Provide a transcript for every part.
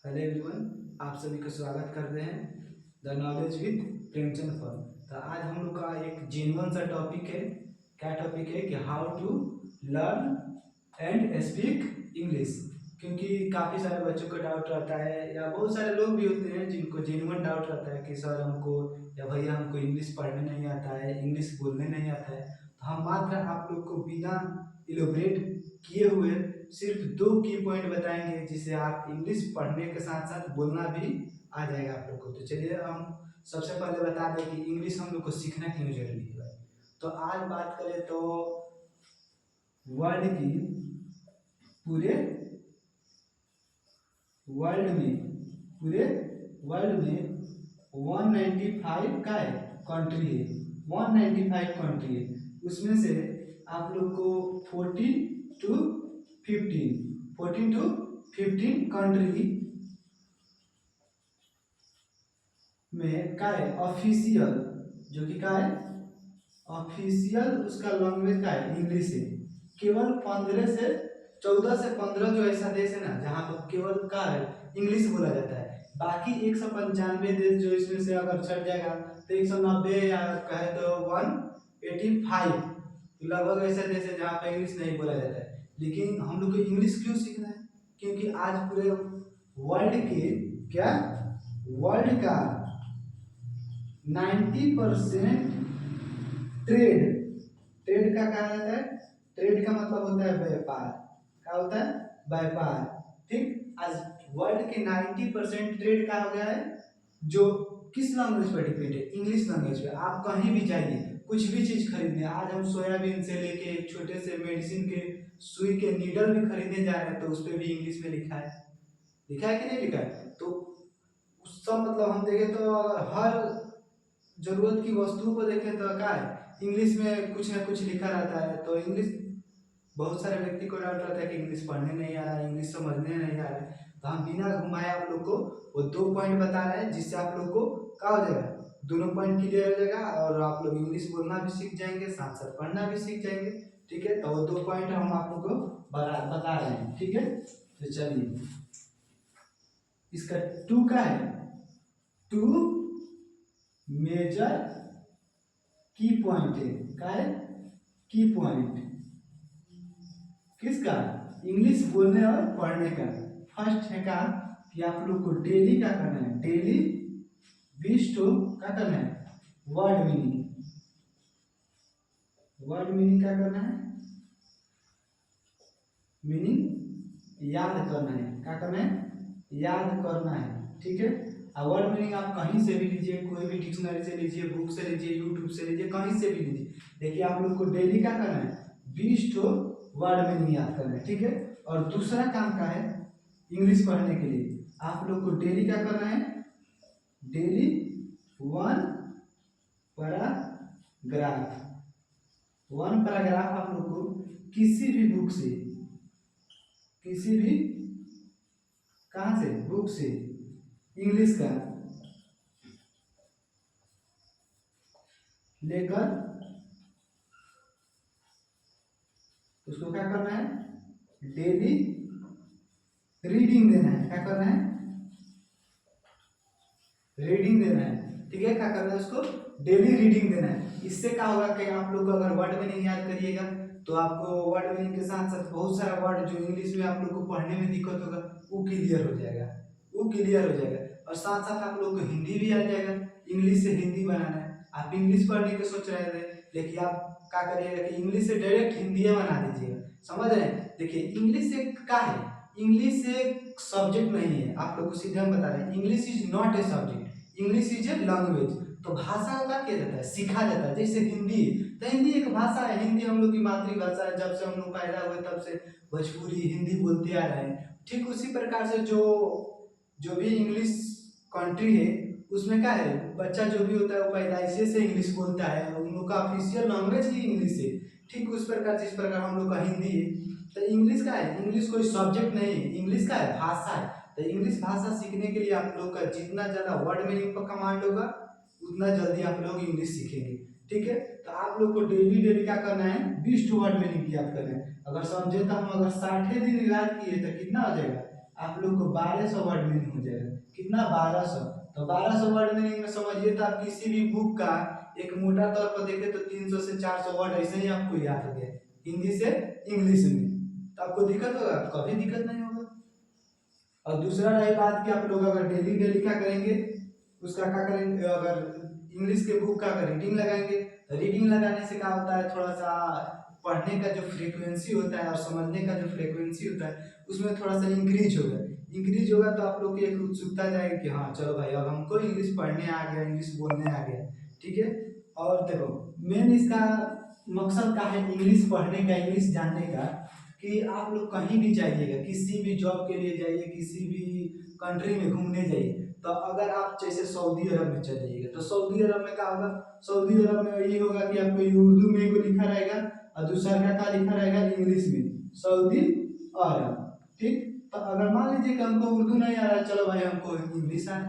Hello everyone, आप सभी का स्वागत करते हैं the knowledge with Premchand form. तो आज हम लोग का एक जेन्युइन सा टॉपिक है। क्या टॉपिक है कि how to learn and speak English. क्योंकि काफ़ी सारे बच्चों को डाउट रहता है या बहुत सारे लोग भी होते हैं जिनको जेन्युइन डाउट रहता है कि सर हमको या भैया हमको इंग्लिश पढ़ने नहीं आता है, इंग्लिश बोलने नहीं आता है। तो हम मात्र आप लोग को बिना इलोबरेट किए हुए सिर्फ 2 की पॉइंट बताएंगे जिससे आप इंग्लिश पढ़ने के साथ साथ बोलना भी आ जाएगा आप लोग को। तो चलिए हम सबसे पहले बता दें कि इंग्लिश हम लोग को सीखना क्यों जरूरी है भाई। तो आज बात करें तो वर्ल्ड की पूरे वर्ल्ड में पूरे वर्ल्ड में 195 का है कंट्री है, 195 कंट्री है। उसमें से आप लोग को 14 टू 15 कंट्री में का है ऑफिशियल, जो कि का है ऑफिशियल, उसका लैंग्वेज का है इंग्लिश है। केवल 14 से 15 जो ऐसा देश है ना जहाँ पर केवल का है इंग्लिश बोला जाता है। बाकी 195 देश जो इसमें से अगर छट जाएगा तो 190 या कहे तो 185 लगभग ऐसा देश है जहाँ पर इंग्लिश नहीं बोला जाता है। लेकिन हम लोग को इंग्लिश क्यों सीखना है? क्योंकि आज पूरे वर्ल्ड के क्या वर्ल्ड का 90% ट्रेड ट्रेड का कहा जाता है। ट्रेड का मतलब होता है व्यापार। क्या होता है? व्यापार। ठीक, आज वर्ल्ड के 90% ट्रेड का हो गया है जो किस लैंग्वेज पर डिपेंड है? इंग्लिश लैंग्वेज पे। आप कहीं भी जाइए कुछ भी चीज खरीदने, आज हम सोयाबीन से लेके एक छोटे से मेडिसिन के सुई के नीडल भी खरीदने जा रहे हैं तो उस पर भी इंग्लिश में लिखा है। लिखा है कि नहीं लिखा है? तो उस सब मतलब हम देखें तो हर जरूरत की वस्तुओं को देखें तो क्या है इंग्लिश में कुछ ना कुछ लिखा रहता है। तो इंग्लिश बहुत सारे व्यक्ति को डाउट रहता है कि इंग्लिश पढ़ने नहीं आ रहा है, इंग्लिश समझने नहीं आ रहा है। तो हम बिना घुमाए आप लोग को वो 2 पॉइंट बता रहे हैं जिससे आप लोग को क्या हो जाएगा, दोनों पॉइंट क्लियर हो जाएगा और आप लोग इंग्लिश बोलना भी सीख जाएंगे, साथ साथ पढ़ना भी सीख जाएंगे। ठीक है, तो वो 2 पॉइंट हम आप लोग को बता रहे हैं। ठीक है, तो चलिए इसका 2 का है, 2 मेजर की पॉइंट है। क्या है? की पॉइंट किसका? इंग्लिश बोलने और पढ़ने का। फर्स्ट है का कि आप लोग को डेली क्या करना है, डेली 20 तो क्या करना है, वर्ड मीनिंग। वर्ड मीनिंग क्या करना है? मीनिंग याद करना है। क्या करना है? याद करना है। ठीक है, और वर्ड मीनिंग आप कहीं से भी लीजिए, कोई भी डिक्शनरी से लीजिए, बुक से लीजिए, यूट्यूब से लीजिए, कहीं से भी लीजिए। देखिए आप लोग को डेली क्या करना है, 20 तो वर्ड मीनिंग याद करना है। ठीक है, और दूसरा काम का है इंग्लिश पढ़ने के लिए आप लोग को डेली क्या करना है, डेली 1 पैराग्राफ। 1 पैराग्राफ आप लोग को किसी भी बुक से, किसी भी कहाँ से, बुक से इंग्लिश का लेकर उसको क्या करना है, डेली रीडिंग देना है। क्या करना है? रीडिंग देना है। ठीक है, क्या करना है, उसको डेली रीडिंग देना है। इससे क्या होगा कि आप लोग अगर वर्ड मीनिंग याद करिएगा तो आपको वर्ड मीनिंग के साथ साथ बहुत सारा वर्ड जो इंग्लिश में आप लोग को पढ़ने में दिक्कत होगा वो क्लियर हो जाएगा, वो क्लियर हो जाएगा। और साथ साथ आप लोग को हिंदी भी आ जाएगा। इंग्लिश से हिंदी बनाना है, आप इंग्लिश पढ़ने की सोच रहे थे लेकिन आप क्या करिएगा कि इंग्लिश से डायरेक्ट हिंदी बना दीजिएगा। समझ रहे हैं? देखिए इंग्लिश से क्या है, इंग्लिश एक सब्जेक्ट नहीं है। आप लोग को सीधे हम बता रहे हैं, English is not a subject, English is a language. तो भाषा का क्या किया जाता है, सीखा जाता है। जैसे हिंदी है तो हिंदी एक भाषा है, हिंदी हम लोग की मातृभाषा है। जब से हम लोग पैदा हुए तब से भोजपुरी हिंदी बोलते आ रहे हैं। ठीक उसी प्रकार से जो जो भी इंग्लिश कंट्री है उसमें क्या है, बच्चा जो भी होता है वो पैदाइशी से इंग्लिश बोलता है, उन लोग का ऑफिशियल लैंग्वेज ही इंग्लिश है। ठीक उस प्रकार जिस प्रकार हम लोग का हिंदी है, तो इंग्लिश का है, इंग्लिश कोई सब्जेक्ट नहीं है, इंग्लिश का है भाषा है। तो इंग्लिश भाषा सीखने के लिए आप लोग का जितना ज़्यादा वर्ड मीनिंग पर कमांड होगा उतना जल्दी आप लोग इंग्लिश सीखेंगे। ठीक है, तो आप लोग को डेली डेली क्या करना है, 20 वर्ड मीनिंग याद करना है। अगर समझे तो हम अगर 60 दिन याद किए तो कितना हो जाएगा, आप लोग को 1200 वर्ड मीनिंग हो जाएगा। कितना? 1200। तो 1200 वर्ड मीनिंग में समझिए तो आप किसी भी बुक का एक मोटा तौर पर देखें तो 300 से 400 वर्ड ऐसे ही आपको याद हो गया हिंदी से इंग्लिश में। तो आपको दिक्कत होगा? कभी दिक्कत नहीं होगा। और दूसरा रही बात कि आप लोग अगर डेली डेली क्या करेंगे, उसका क्या करेंगे, अगर इंग्लिश के बुक का अगर रीडिंग लगाएंगे तो रीडिंग लगाने से क्या होता है, थोड़ा सा पढ़ने का जो फ्रीक्वेंसी होता है और समझने का जो फ्रीक्वेंसी होता है उसमें थोड़ा सा इंक्रीज होगा। इंक्रीज होगा तो आप लोग की एक उत्सुकता जाएगी कि हाँ चलो भाई अब हमको इंग्लिश पढ़ने आ गया, इंग्लिश बोलने आ गया। ठीक है। और देखो मेन इसका मकसद क्या है इंग्लिश पढ़ने का, इंग्लिश जानने का, कि आप लोग कहीं भी जाइएगा, किसी भी जॉब के लिए जाइए, किसी भी कंट्री में घूमने जाइए, तो अगर आप जैसे सऊदी अरब में चले जाइएगा तो सऊदी अरब में क्या होगा, सऊदी अरब में यही होगा कि आपको उर्दू में एगो लिखा रहेगा और दूसरा का क्या लिखा रहेगा इंग्लिश में, सऊदी अरब। ठीक। तो अगर मान लीजिए कि हमको उर्दू नहीं आ रहा है, चलो भाई हमको इंग्लिश आ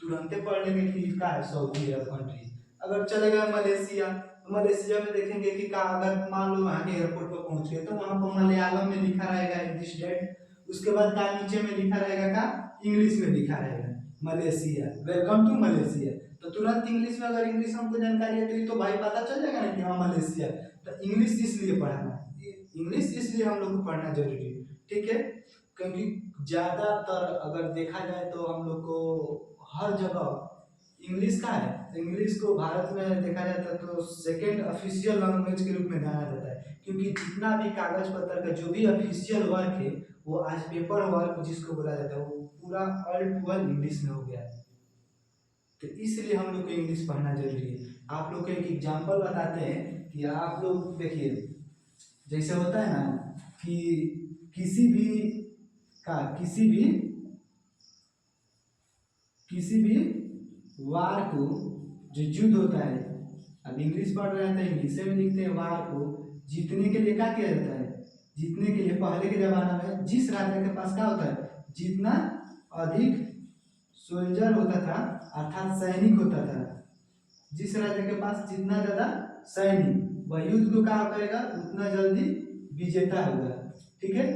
तुरंत पढ़ लेंगे कि क्या है सऊदी अरब कंट्री। अगर चले गए मलेशिया, मलेशिया में देखेंगे कि का अगर मान लो वहाँ के एयरपोर्ट पर पहुंच गए तो वहाँ पर मलयालम में लिखा रहेगा दिस डेट, उसके बाद का नीचे में लिखा रहेगा का इंग्लिश में लिखा रहेगा मलेशिया, वेलकम टू मलेशिया। तो तुरंत इंग्लिश में, अगर इंग्लिश हमको जानकारी है तो ये तो भाई पता चल जाएगा ना कि हाँ मलेशिया। तो इंग्लिश इसलिए पढ़ना, इंग्लिश इसलिए हम लोग को पढ़ना जरूरी है। ठीक है। क्योंकि ज्यादातर अगर देखा जाए तो हम लोग को हर जगह इंग्लिश का है, इंग्लिश को भारत में देखा जाता है तो सेकेंड ऑफिशियल लैंग्वेज के रूप में जाना जाता है। क्योंकि जितना भी कागज पत्र का जो भी ऑफिशियल वर्क है वो आज पेपर वर्क जिसको बोला जाता है वो पूरा ऑल टू ऑल इंग्लिश में हो गया है। तो इसलिए हम लोग को इंग्लिश पढ़ना जरूरी है। आप लोग को एक एग्जाम्पल बताते हैं कि आप लोग देखिए, जैसे होता है ना कि किसी भी किसी भी वार को, जो युद्ध होता है, अब इंग्लिश पढ़ रहे हैं तो इंग्लिश में लिखते हैं, वार को जीतने के लिए क्या किया जाता है, जीतने के लिए पहले के जमाना में जिस राजा के पास क्या होता है, जितना अधिक सोल्जर होता था अर्थात सैनिक होता था, जिस राजा के पास जितना ज्यादा सैनिक, वह युद्ध को क्या करेगा उतना जल्दी विजेता होगा। ठीक है।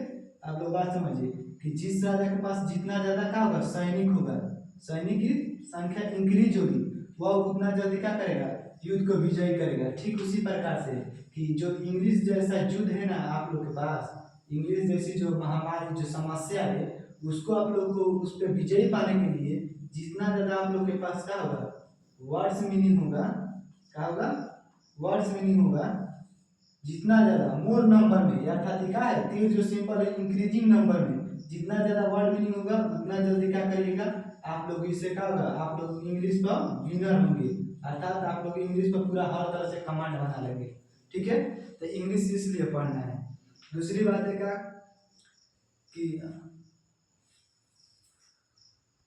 आप लोग बात समझिए कि जिस राजा के पास जितना ज्यादा क्या होगा सैनिक होगा, सैनिक की संख्या इंक्रीज होगी, वह उतना जल्दी क्या करेगा युद्ध को विजयी करेगा। ठीक उसी प्रकार से कि जो इंग्लिश जैसा युद्ध है ना आप लोग के पास, इंग्लिश जैसी जो महामारी जो समस्या है उसको आप लोग को उस पर विजयी पाने के लिए जितना ज्यादा आप लोग के पास क्या होगा वर्ड्स मीनिंग होगा, क्या होगा वर्ड्स मीनिंग होगा, जितना ज्यादा मोर नंबर में, अर्थात क्या है तीर जो सिंपल है इंक्रीजिंग नंबर में, जितना ज्यादा वर्ड मीनिंग होगा उतना जल्दी क्या करिएगा आप लोग, इससे क्या होगा आप लोग इंग्लिश पर विनर होंगे, अर्थात आप लोग इंग्लिश पर पूरा हर तरह से कमांड बना लेंगे। ठीक है। तो इंग्लिश इसलिए पढ़ना है। दूसरी बात है क्या कि